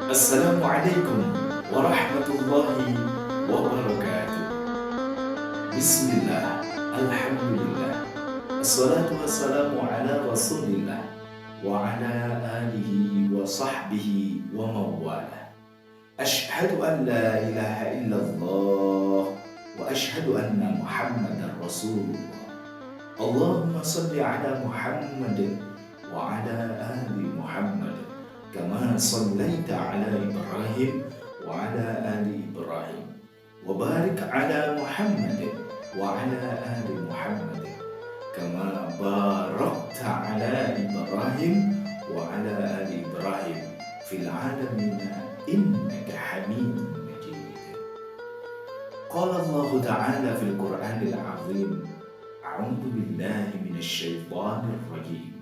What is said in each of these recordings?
Assalamualaikum warahmatullahi wabarakatuh. Bismillah, alhamdulillah, assalatu wassalamu ala rasulillah wa ala alihi wa sahbihi wa mawala. Ashhadu an la ilaha illallah wa ashhadu anna muhammadan rasulullah. Allahumma salli ala Muhammadin wa ala ali Muhammad kama sallaita ala Ibrahim wa ala ali Ibrahim wa barik ala Muhammad wa ala ali Muhammad kama barakta ala Ibrahim wa ala ali Ibrahim fil alamin innaka Hamidum Majid. Qala Allah Ta'ala fil Qur'anil Azim, a'udzu billahi minasy syaithanir rajim.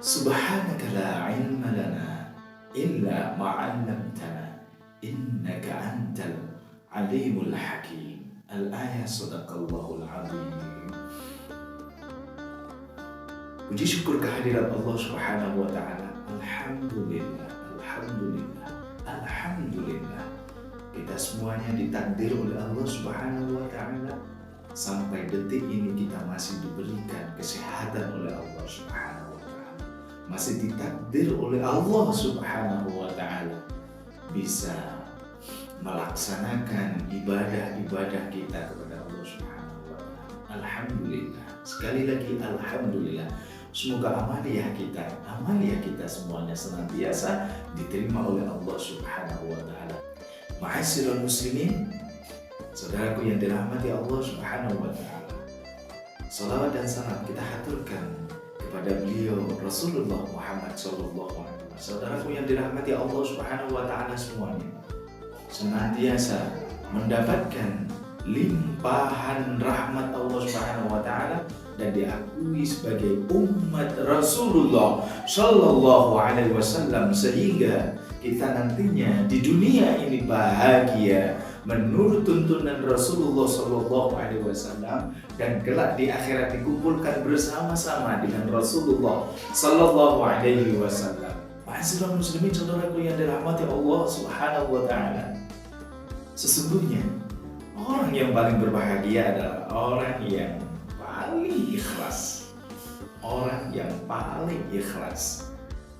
Subhanaka la ilma lana illa ma 'allamtana innaka antal alimul hakim. Al-ayah sadaqallahul azim. Puji syukur kehadiran Allah Subhanahu wa taala. Alhamdulillah, alhamdulillah, alhamdulillah. Kita semuanya ditakdir oleh Allah Subhanahu wa taala. Sampai detik ini kita masih diberikan kesehatan oleh Allah Subhanahu wa taala. Masih ditakdir oleh Allah Subhanahu wa taala bisa melaksanakan ibadah-ibadah kita kepada Allah Subhanahu wa taala. Alhamdulillah. Sekali lagi alhamdulillah. Semoga amaliyah kita semuanya senantiasa diterima oleh Allah Subhanahu wa taala. Ma'asyiral muslimin, saudaraku yang dirahmati Allah Subhanahu wa taala. Salawat dan salam kita haturkan kepada beliau Rasulullah Muhammad sallallahu alaihi wasallam. Saudaraku yang dirahmati Allah Subhanahu wa taala semuanya, senantiasa mendapatkan limpahan rahmat Allah Subhanahu wa taala dan diakui sebagai umat Rasulullah sallallahu alaihi wasallam, sehingga kita nantinya di dunia ini bahagia menurut tuntunan Rasulullah sallallahu alaihi wasallam, dan kelak di akhirat dikumpulkan bersama-sama dengan Rasulullah sallallahu alaihi wasallam. Ma'asyiral muslimin, saudaraku yang dirahmati Allah Subhanahu wa taala, sesungguhnya orang yang paling berbahagia adalah orang yang paling ikhlas. Orang yang paling ikhlas.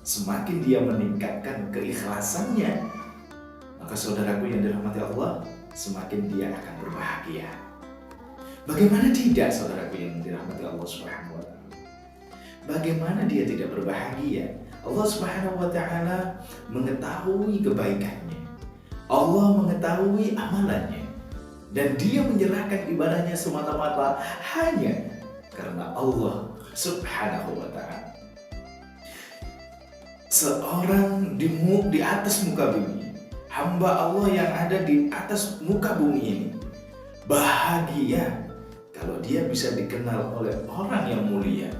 Semakin dia meningkatkan keikhlasannya, maka saudaraku yang dirahmati Allah, semakin dia akan berbahagia. Bagaimana tidak, saudaraku yang dirahmati Allah Subhanahu wa taala? Bagaimana dia tidak berbahagia? Allah Subhanahu wa taala mengetahui kebaikannya. Allah mengetahui amalannya. Dan dia menyerahkan ibadahnya semata-mata hanya karena Allah Subhanahu wa taala. Seorang di atas muka bumi, hamba Allah yang ada di atas muka bumi ini, bahagia kalau dia bisa dikenal oleh orang yang mulia,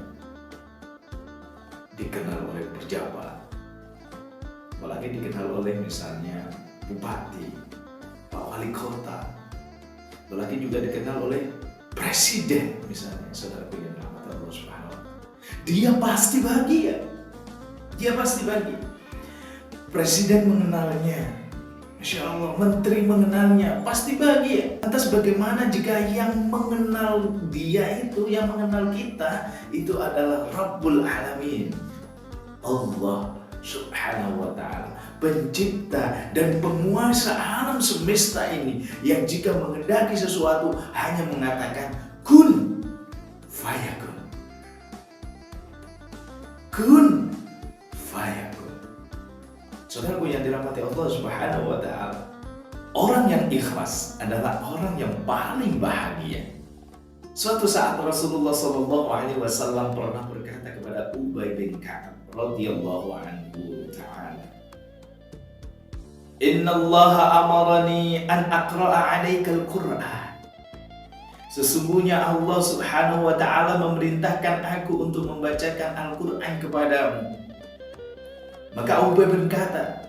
dikenal oleh pejabat, apalagi dikenal oleh misalnya bupati, pak wali kota, apalagi juga dikenal oleh presiden misalnya, saudara yang dirahmati Allah Subhanahu wa taala. Dia pasti bahagia. Dia pasti bahagia. Presiden mengenalnya, Masya Allah, menteri mengenalnya, pasti bahagia. Lantas bagaimana jika yang mengenal dia itu, yang mengenal kita, itu adalah Rabbul Alamin, Allah Subhanahu wa ta'ala, pencipta dan penguasa alam semesta ini, yang jika menghendaki sesuatu hanya mengatakan kun fayakun. Kun fayakun. Saudaraku yang dirahmati Allah Subhanahu wa ta'ala, orang yang ikhlas adalah orang yang paling bahagia. Suatu saat Rasulullah sallallahu alaihi wasallam pernah berkata kepada Ubay bin Ka'ab radhiyallahu anhu ta'ala, "Innallaha amarani an aqra'a 'alaikal Qur'an." Sesungguhnya Allah Subhanahu wa ta'ala memerintahkan aku untuk membacakan Al-Quran kepadamu. Maka Ubay berkata,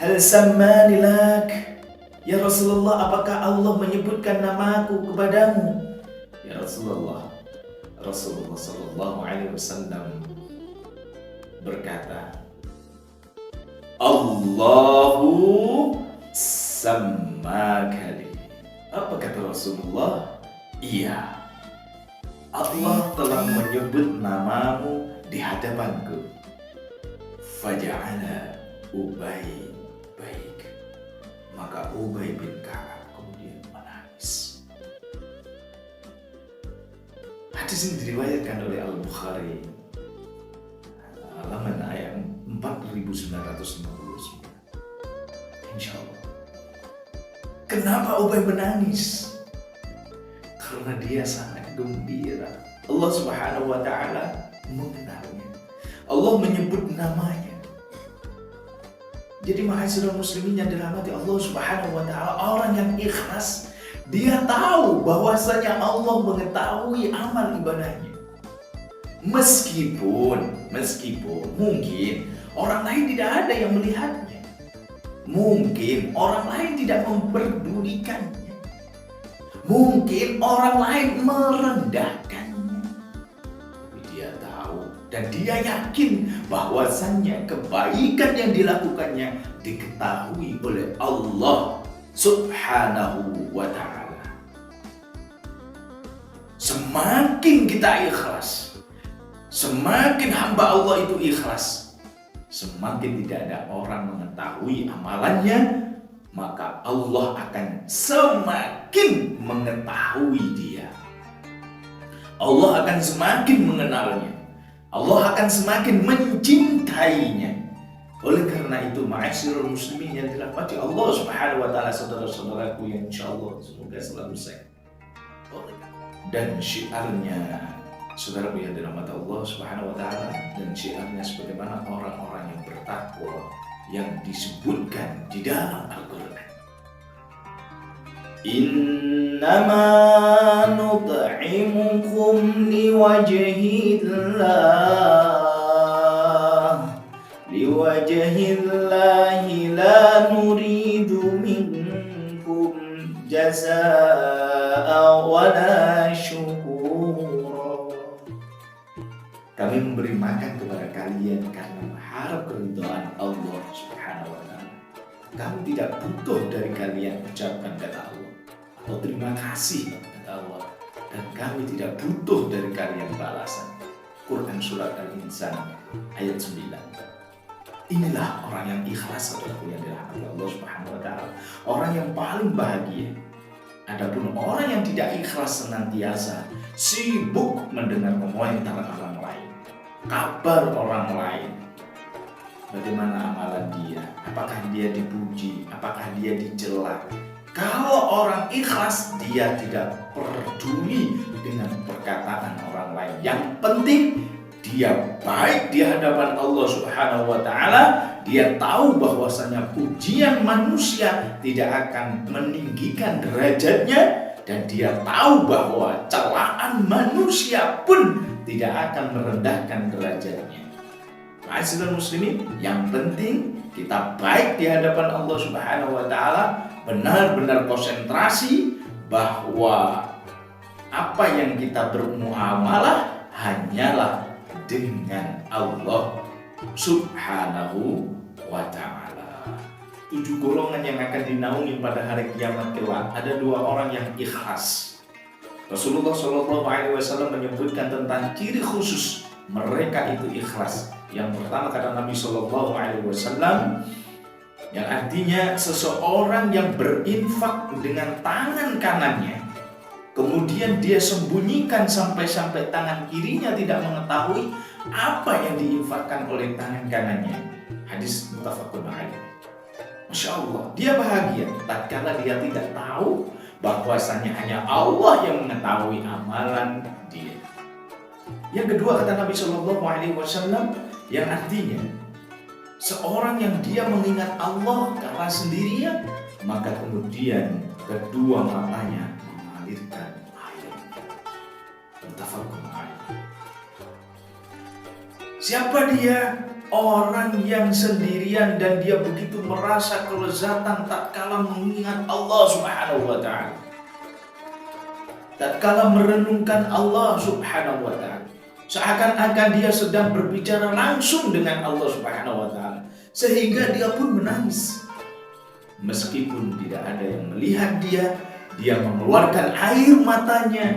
"Hal sammani lak?" Ya Rasulullah, apakah Allah menyebutkan namaku kepadamu? Ya Rasulullah, Rasulullah sallallahu alaihi wasallam berkata, Allahu sammakali. Apa kata Rasulullah? Iya, Allah telah menyebut namamu di hadapanku. Faja'ala Ubay baik. Maka Ubay bin Ka'ab kemudian menangis. Hadis ini diriwayatkan oleh Al-Bukhari, halaman ayat 4959. Insya Allah. Kenapa Ubay menangis? Karena dia sangat gembira. Allah Subhanahu wa Ta'ala mengenalnya. Allah menyebut namanya. Jadi ma'asyiral muslimin yang dirahmati Allah Subhanahu wa Ta'ala, orang yang ikhlas, dia tahu bahwasanya Allah mengetahui amal ibadahnya. Meskipun mungkin orang lain tidak ada yang melihatnya. Mungkin orang lain tidak memperdulikannya. Mungkin orang lain merendahkannya. Tapi dia tahu dan dia yakin bahwasannya kebaikan yang dilakukannya diketahui oleh Allah Subhanahu wa Ta'ala. Semakin kita ikhlas, semakin hamba Allah itu ikhlas, semakin tidak ada orang mengetahui amalannya, maka Allah akan semakin mengetahui dia. Allah akan semakin mengenalnya. Allah akan semakin mencintainya. Oleh karena itu, ma'asyiral muslimin yang dirahmati Allah Subhanahu wa Ta'ala, saudara-saudaraku yang insyaallah semoga selalu sehat. Dan syiarnya, saudaraku yang dirahmati Allah Subhanahu wa Ta'ala, dan syiarnya sebagaimana orang-orang yang bertakwa yang disebutkan di dalam Al-Quran. Innama nut'imukum liwajhillahi la nuridu minkum jazaa'a wala syukura. Kami memberi makan kepada kalian karena mengharap keridhaan Allah Subhanahu wa Ta'ala. Kami tidak butuh dari kalian ucapan kata Allah atau terima kasih kata Allah, dan kami tidak butuh dari kalian balasan. Quran surat Al-Insan ayat 9. Inilah orang yang ikhlas, saudaraku yang dirahmati Allah Subhanahu wa Ta'ala, orang yang paling bahagia. Adapun orang yang tidak ikhlas senantiasa sibuk mendengar komentar orang lain, kabar orang lain, bagaimana amalan dia, apakah dia dipuji, apakah dia dicela. Kalau orang ikhlas, dia tidak peduli dengan perkataan orang lain. Yang penting dia baik di hadapan Allah Subhanahu wa Ta'ala. Dia tahu bahwasanya pujian manusia tidak akan meninggikan derajatnya, dan dia tahu bahwa celaan manusia pun tidak akan merendahkan derajatnya. Ma'asyiral muslimin, yang penting kita baik di hadapan Allah Subhanahu wa Ta'ala, benar-benar konsentrasi bahwa apa yang kita bermuamalah hanyalah dengan Allah Subhanahu wa Ta'ala. 7 golongan yang akan dinaungi pada hari kiamat kelak. Ada 2 orang yang ikhlas. Rasulullah SAW menyebutkan tentang ciri khusus mereka itu ikhlas. Yang pertama kata Nabi SAW, yang artinya seseorang yang berinfak dengan tangan kanannya, kemudian dia sembunyikan sampai tangan kirinya tidak mengetahui apa yang diinfakkan oleh tangan kanannya. Hadis muttafaqun alaih. Masya Allah, dia bahagia tatkala dia tidak tahu bahwasanya hanya Allah yang mengetahui amalan dia. Yang kedua kata Nabi SAW, yang artinya seorang yang dia mengingat Allah karena sendirian, maka kemudian kedua matanya mengalirkan air. Muttafaqun alaih. Siapa dia? Orang yang sendirian dan dia begitu merasa kelezatan tatkala mengingat Allah Subhanahu wa Ta'ala, tatkala merenungkan Allah Subhanahu wa Ta'ala, seakan-akan dia sedang berbicara langsung dengan Allah Subhanahu wa Ta'ala, sehingga dia pun menangis. Meskipun tidak ada yang melihat dia mengeluarkan air matanya.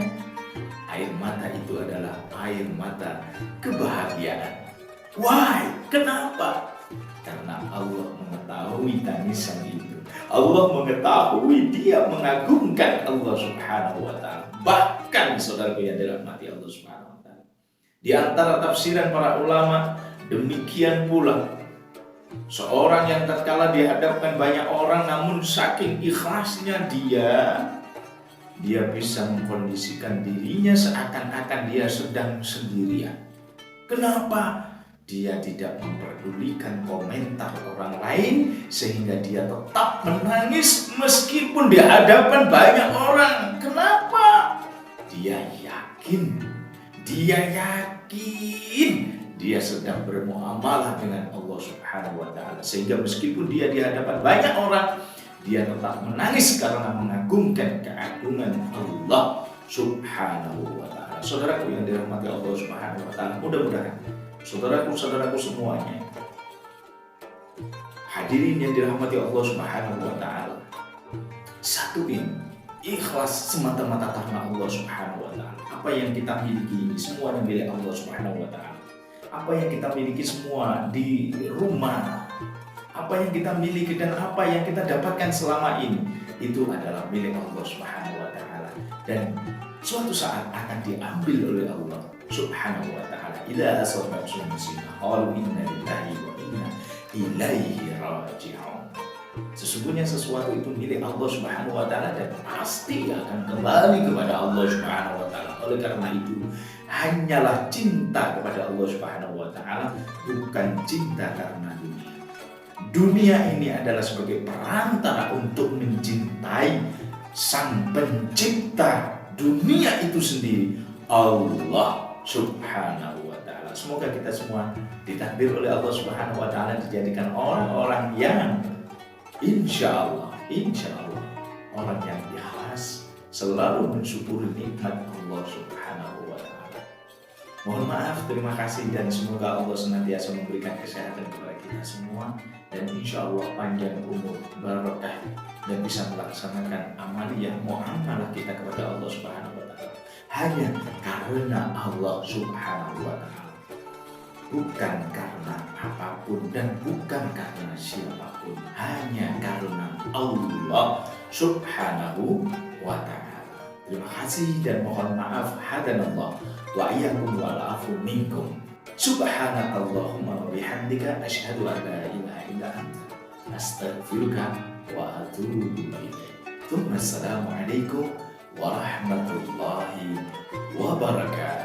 Air mata itu adalah air mata kebahagiaan. Why? Kenapa? Karena Allah mengetahui tangisan itu. Allah mengetahui dia mengagungkan Allah Subhanahu wa Ta'ala. Bahkan saudaraku yang dirahmati Allah Subhanahu wa Ta'ala, di antara tafsiran para ulama, demikian pula seorang yang tatkala dihadapkan banyak orang, namun saking ikhlasnya dia bisa mengkondisikan dirinya seakan-akan dia sedang sendirian. Kenapa? Dia tidak memperdulikan komentar orang lain, sehingga dia tetap menangis meskipun di hadapan banyak orang. Kenapa? Dia yakin dia sedang bermuamalah dengan Allah Subhanahu wa Ta'ala, sehingga meskipun dia di hadapan banyak orang, dia tetap menangis karena mengagungkan keagungan Allah Subhanahu wa Ta'ala. Saudaraku yang dirahmati Allah Subhanahu wa Ta'ala, mudah-mudahan saudaraku semuanya, hadirin yang dirahmati Allah Subhanahu wa Ta'ala, satuin ikhlas semata-mata karena Allah Subhanahu wa Ta'ala. Apa yang kita miliki ini semuanya milik Allah Subhanahu wa Ta'ala. Apa yang kita miliki semua di rumah, apa yang kita miliki dan apa yang kita dapatkan selama ini, itu adalah milik Allah Subhanahu wa Ta'ala, dan suatu saat akan diambil oleh Allah Subhanahu wa Ta'ala. Idza asabatum musibah qalu inna lillahi wa inna ilaihi raji'un. Sesungguhnya sesuatu itu milik Allah Subhanahu wa Ta'ala dan pasti akan kembali kepada Allah Subhanahu wa Ta'ala. Oleh karena itu, hanyalah cinta kepada Allah Subhanahu wa Ta'ala, bukan cinta karena dunia. Dunia ini adalah sebagai perantara untuk mencintai Sang Pencipta dunia itu sendiri, Allah Subhanahu wa Ta'ala. Semoga kita semua ditakdir oleh Allah Subhanahu wa Ta'ala dijadikan orang-orang yang insya Allah orang yang ikhlas, selalu mensyukuri nikmat Allah Subhanahu wa Ta'ala. Mohon maaf, terima kasih, dan semoga Allah senantiasa memberikan kesehatan kepada kita semua, dan insya Allah panjang umur, barokah, dan bisa melaksanakan amaliyah muamalah kita kepada Allah Subhanahu wa Ta'ala hanya karena Allah Subhanahu wa Ta'ala, bukan karena apapun dan bukan karena siapapun, hanya karena Allah Subhanahu wa Ta'ala. Terima kasih dan mohon maaf. Hadanallah wa iyyakum wal afu minkum. Subhanakallahumma wa bihamdika asyhadu an la ilaha illa anta astaghfiruka wa atubu ilaik. Assalamualaikum warahmatullahi wabarakatuh.